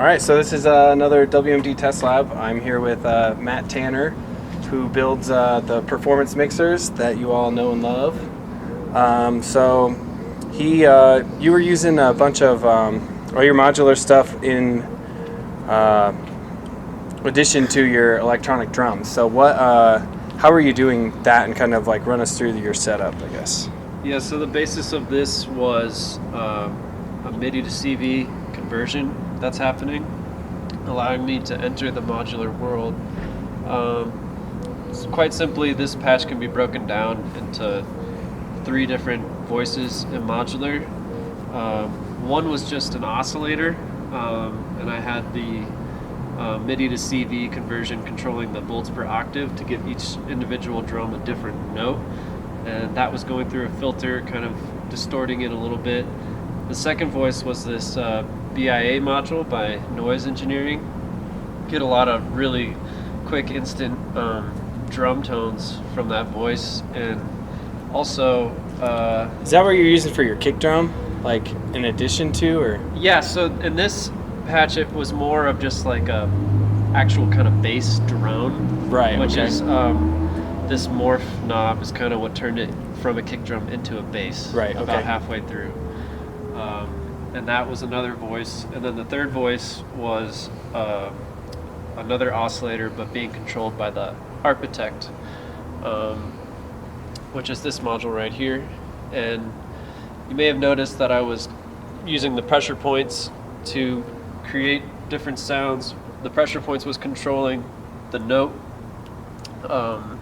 All right, so this is another WMD test lab. I'm here with Matt Tanner, who builds the performance mixers that you all know and love. You were using a bunch of all your modular stuff in addition to your electronic drums. So how are you doing that, and kind of like run us through your setup, I guess? Yeah, so the basis of this was a MIDI to CV conversion that's happening, allowing me to enter the modular world. Quite simply, this patch can be broken down into 3 different voices in modular. One was just an oscillator, and I had the MIDI to CV conversion controlling the volts per octave to give each individual drum a different note, and that was going through a filter, kind of distorting it a little bit. The second voice was this BIA module by Noise Engineering. Get a lot of really quick, instant drum tones from that voice, and also is that what you're using for your kick drum, like in addition to, or? Yeah, so in this patch it was more of just like a actual kind of bass drone, right? Which okay. is this morph knob is kind of what turned it from a kick drum into a bass, right? About halfway through. And that was another voice, and then the third voice was another oscillator, but being controlled by the Arpitecht, which is this module right here. And you may have noticed that I was using the pressure points to create different sounds. The pressure points was controlling the note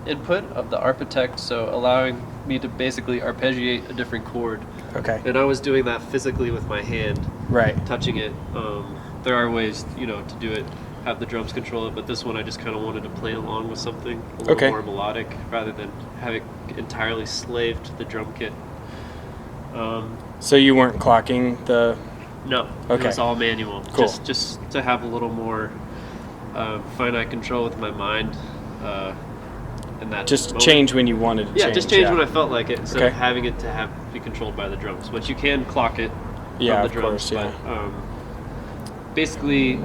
input of the Arpitecht, so allowing me to basically arpeggiate a different chord. Okay. And I was doing that physically with my hand, right? Touching it. There are ways, to do it, have the drums control it, but this one I just kind of wanted to play along with something a little more melodic rather than have it entirely slave to the drum kit. So you weren't clocking the? No. Okay. It was all manual. Cool. Just to have a little more finite control with my mind. In that just moment. Change when you wanted to change. Yeah, just change when I felt like it, instead of Okay. having it to be controlled by the drums. But you can clock it from Yeah, the of drums. course, yeah. But basically,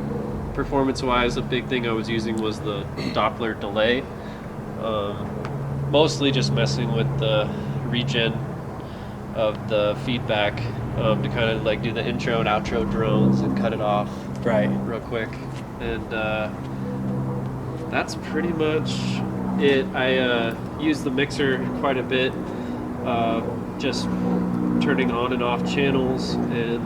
performance-wise, a big thing I was using was the Doppler delay. Mostly just messing with the regen of the feedback to kind of like do the intro and outro drones and cut it off real quick. And that's pretty much it. I use the mixer quite a bit, just turning on and off channels and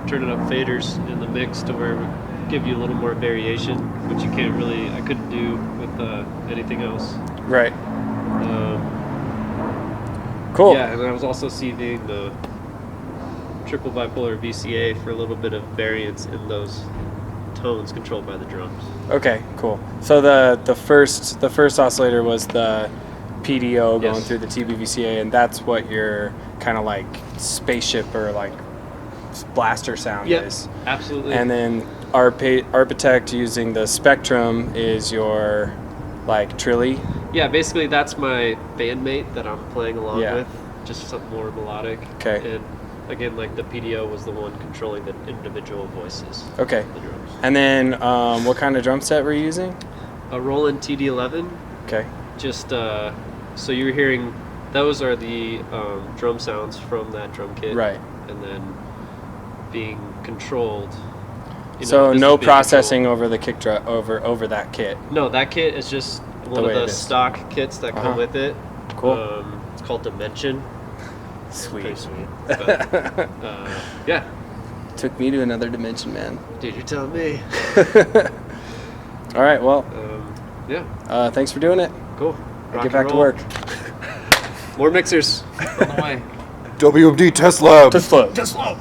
turning up faders in the mix to where it would give you a little more variation, which I couldn't do with anything else. Right. Cool. Yeah, and I was also CVing the triple bipolar VCA for a little bit of variance in those tones controlled by the drums. Okay, cool. So the first oscillator was the PDO going Yes. through the TBVCA, and that's what your kind of like spaceship or like blaster sound is. Absolutely. And then Arpitecht using the Spectrum is your like Trilly. Yeah, basically that's my bandmate that I'm playing along Yeah. with, just something more melodic. Okay. And again, like the PDO was the one controlling the individual voices. Okay. Of the drums. And then what kind of drum set were you using? A Roland TD-11. Okay. Just so you're hearing, those are the drum sounds from that drum kit. Right. And then being controlled. So no processing over the kick drum over that kit. No, that kit is just one of the stock kits that come with it. Cool. It's called Dimension. Sweet. Pretty sweet. But, yeah. Took me to another dimension, man. Dude, you're telling me. All right. Well. Yeah. Thanks for doing it. Cool. I'll get back to work. More mixers on the way. WMD Test Lab. Test lab. Test lab.